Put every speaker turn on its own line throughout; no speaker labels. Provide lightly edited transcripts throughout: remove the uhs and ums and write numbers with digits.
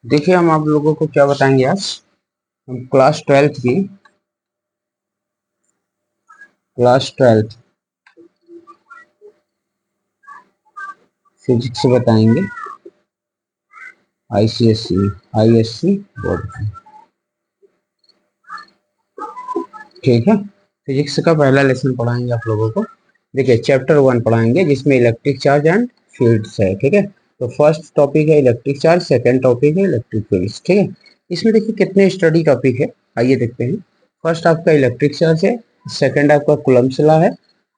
देखिए हम आप लोगों को क्या बताएंगे आज। हम क्लास ट्वेल्थ फिजिक्स बताएंगे। आईसीएसई आईएससी बोर्ड की। ठीक है, फिजिक्स का पहला लेसन पढ़ाएंगे आप लोगों को। देखिए चैप्टर 1 पढ़ाएंगे जिसमें इलेक्ट्रिक चार्ज एंड फील्ड्स है। ठीक है, तो फर्स्ट टॉपिक है इलेक्ट्रिक चार्ज, सेकंड टॉपिक है इलेक्ट्रिक फील्ड्स। ठीक है, इसमें देखिए कितने स्टडी टॉपिक है, आइए देखते हैं। फर्स्ट आपका इलेक्ट्रिक चार्ज है, सेकंड आपका कूलम्ब्स लॉ है,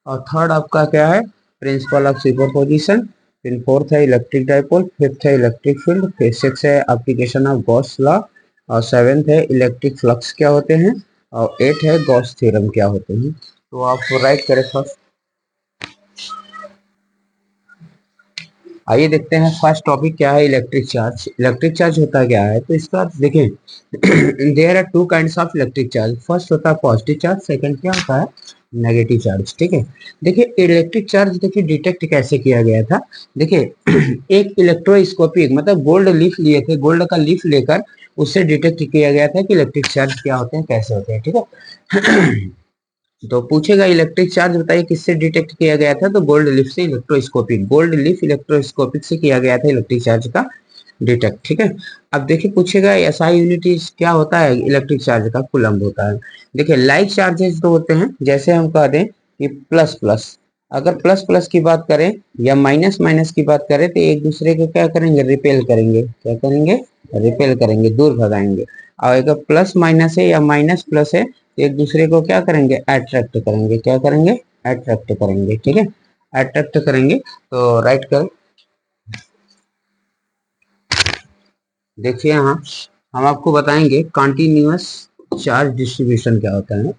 और थर्ड आपका क्या है, प्रिंसिपल ऑफ सुपरपोजिशन। फिर फोर्थ है इलेक्ट्रिक डाइपोल, फिफ्थ है इलेक्ट्रिक फील्ड, फिर सिक्स है एप्लीकेशन ऑफ गॉस लॉ, और सेवेंथ है इलेक्ट्रिक फ्लक्स क्या होते हैं, और 8 है गॉस थ्योरम क्या होते हैं। तो आप राइट करें फर्स्ट। आइए देखते हैं फर्स्ट टॉपिक क्या है, इलेक्ट्रिक चार्ज। इलेक्ट्रिक चार्ज होता क्या है, तो इसका देखें there are two kinds of electric charge. First होता है पॉजिटिव चार्ज, सेकंड क्या होता है, नेगेटिव चार्ज। ठीक है, देखिए इलेक्ट्रिक चार्ज देखिए डिटेक्ट कैसे किया गया था। देखिए एक इलेक्ट्रोस्कोपिक मतलब गोल्ड लीफ लिए थे, गोल्ड का लीफ लेकर उससे डिटेक्ट किया गया था कि इलेक्ट्रिक चार्ज क्या होते हैं, कैसे होते हैं। ठीक है तो पूछेगा इलेक्ट्रिक चार्ज बताइए किससे डिटेक्ट किया गया था, तो गोल्ड लीफ से, इलेक्ट्रोस्कोपिक गोल्ड लीफ इलेक्ट्रोस्कोपिक से किया गया था इलेक्ट्रिक चार्ज का डिटेक्ट। ठीक है, अब देखिए पूछेगा एसआई यूनिट क्या होता है इलेक्ट्रिक चार्ज का, कूलम्ब होता है। देखिए लाइक चार्जेस जो होते हैं, जैसे हम कह दें कि प्लस प्लस, अगर प्लस प्लस की बात करें या माइनस माइनस की बात करें तो एक दूसरे को क्या करेंगे, रिपेल करेंगे। क्या करेंगे, रिपेल करेंगे, दूर भगाएंगे। और अगर प्लस माइनस है या माइनस प्लस है तो एक दूसरे को क्या करेंगे, अट्रैक्ट करेंगे। क्या करेंगे, अट्रैक्ट करेंगे। ठीक है, अट्रैक्ट करेंगे। तो राइट कर, देखिए यहाँ हम आपको बताएंगे कॉन्टिन्यूअस चार्ज डिस्ट्रीब्यूशन क्या होता है।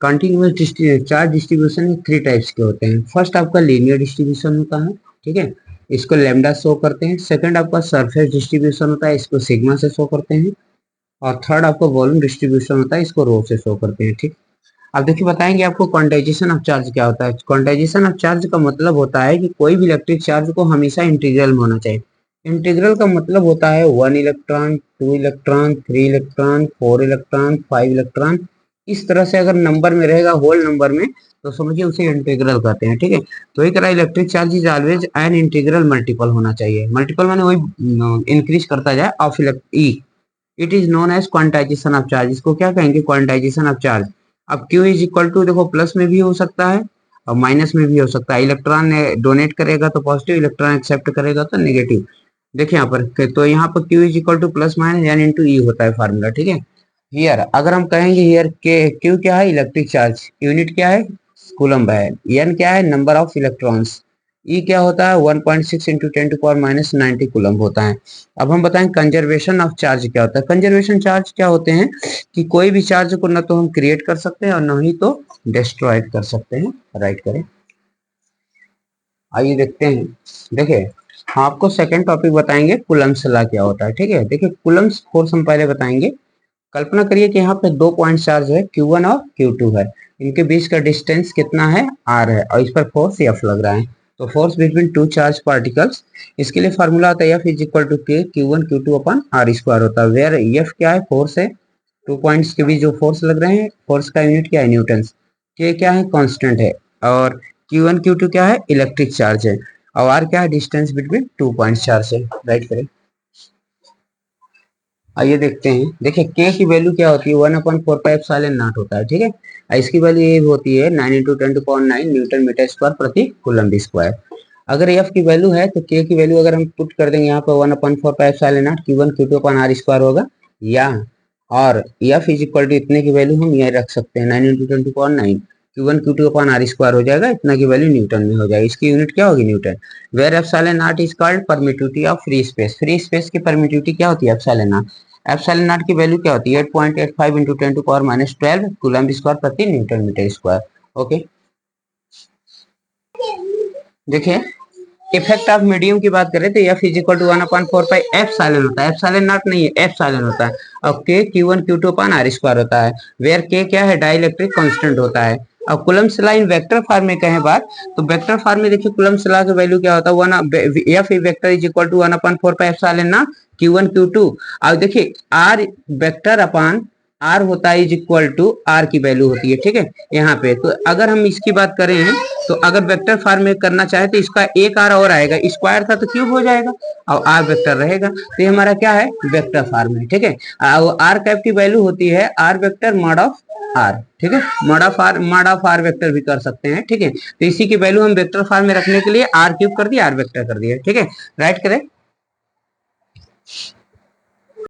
Continuous charge distribution three types के होते हैं। फर्स्ट आपका लीनियर डिस्ट्रीब्यूशन होता है, ठीक है, इसको लैम्डा शो करते हैं। सेकंड आपका सरफेस डिस्ट्रीब्यूशन होता है, इसको सिग्मा से शो करते हैं। और थर्ड आपका वॉल्यूम डिस्ट्रीब्यूशन होता है, इसको रो से शो करते हैं। ठीक, अब देखिए बताएंगे आपको क्वांटाइजेशन ऑफ चार्ज क्या होता है। क्वांटाइजेशन ऑफ चार्ज का मतलब होता है कि कोई भी इलेक्ट्रिक चार्ज को हमेशा इंटीग्रल में होना चाहिए। इंटीग्रल का मतलब होता है 1 electron, 2 electron, 3 electron, 4 electron, 5 electron. इस तरह से अगर नंबर में रहेगा, होल नंबर में, तो समझिए उसे इंटीग्रल कहते हैं। ठीक है, तो एक तरह electric charge is always an integral multiple होना चाहिए। मल्टीपल माने वही इंक्रीज करता जाए of e. It is known as quantization of charge. इसको क्या कहेंगे, क्वांटाइजेशन ऑफ चार्ज। अब Q इज इक्वल टू देखो प्लस में भी हो सकता है और माइनस में भी हो सकता है। इलेक्ट्रॉन डोनेट करेगा तो पॉजिटिव, इलेक्ट्रॉन एक्सेप्ट करेगा तो नेगेटिव। देखिए यहाँ पर, तो यहाँ पर Q is equal to plus minus n into e होता है फार्मूला। ठीक है, हियर अगर हम कहेंगे हियर के Q क्या है, इलेक्ट्रिक चार्ज, यूनिट क्या है, कूलम्ब है। एन क्या है, नंबर ऑफ इलेक्ट्रॉन्स। ई क्या होता है, 1.6 इंटू 10⁻90 कूलम्ब होता है। अब हम बताएं कंजर्वेशन ऑफ चार्ज क्या होता है। कंजर्वेशन चार्ज क्या होते हैं कि कोई भी चार्ज को ना तो हम क्रिएट कर सकते हैं और ना ही तो डिस्ट्रॉय कर सकते हैं। राइट करें, आइए देखते हैं। देखिए हम आपको सेकंड टॉपिक बताएंगे कूलम्ब्स लॉ क्या होता है। ठीक है, देखिए कूलम्ब्स फोर्स हम पहले बताएंगे। कल्पना करिए कि यहाँ पे दो पॉइंट चार्ज है, Q1 और Q2 है। इनके बीच का डिस्टेंस कितना है, R है, और इस पर फोर्स F लग रहा है। तो force between two charge particles, इसके लिए फार्मूला आता है F is equal to K Q1 Q2 upon R square होता है। वेयर F क्या है, फोर्स है। टू पॉइंट्स के बीच जो फोर्स लग रहे हैं, फोर्स का यूनिट क्या है, न्यूटन। K क्या है, कांस्टेंट है। और Q1 Q2 क्या है, इलेक्ट्रिक चार्ज है। और R क्या है, distance between two point charge है। राइट करें, आइए देखते हैं। देखिए के की वैल्यू क्या होती है, 1/4πε0 होता है। ठीक है, और इसकी वैल्यू ये होती है 9 × 10⁹ न्यूटन मीटर स्क्वायर प्रति कूलम्ब स्क्वायर। अगर एफ की वैल्यू है तो के की वैल्यू अगर हम पुट कर देंगे यहाँ पर 1/4πε0 Q1 Q2 upon R square होगा, या और एफ इज इक्वल टू इतने की वैल्यू हम ये रख सकते हैं 9 × 10⁹ Q1 Q2 upon R square हो जाएगा, इतना की वैल्यू न्यूटन में हो जाएगी। इसकी यूनिट क्या होगी, newton. Where epsilon is called permittivity of free space. Free space की परमिटिविटी क्या होती है, एप्सिलॉन। एप्सिलॉन नॉट की वैल्यू क्या होती है, 8.85 इंटू 10⁻12 कूलम्ब स्क्वायर प्रति न्यूटन मीटर स्क्वायर। ओके, देखिए इफेक्ट ऑफ मीडियम की बात करें तो F is equal to 1/4 epsilon होता है। एप्सिलॉन नॉट नहीं है, एप्सिलॉन होता है। और K Q1 Q2 upon R square होता है। वेयर K क्या है, डाइलेक्ट्रिक कांस्टेंट होता है। अब Coulomb's law in vector form में कहें बात, तो वेक्टर फॉर्म में देखिए कूलम्ब्स लॉ की वैल्यू क्या होता है, F vector is equal to 1/4 epsilon naught Q1 Q2। अब देखिए R वेक्टर अपान R होता है इज इक्वल टू R की वैल्यू होती है, ठीक है यहाँ पे। तो अगर हम इसकी बात करें तो अगर वेक्टर फॉर्म में करना चाहे तो इसका एक R और आएगा, स्क्वायर था तो क्यूब हो जाएगा और R वेक्टर रहेगा, तो ये हमारा क्या है वेक्टर फॉर्म है, ठीक है। R कैप की वैल्यू होती है R vector mod of R, ठीक है, मॉड ऑफ R वेक्टर भी कर सकते हैं, ठीक है। तो इसी की वैल्यू हम वेक्टर फॉर्म में रखने के लिए R क्यूब कर दिया, R वेक्टर कर दिया, ठीक है। राइट करें।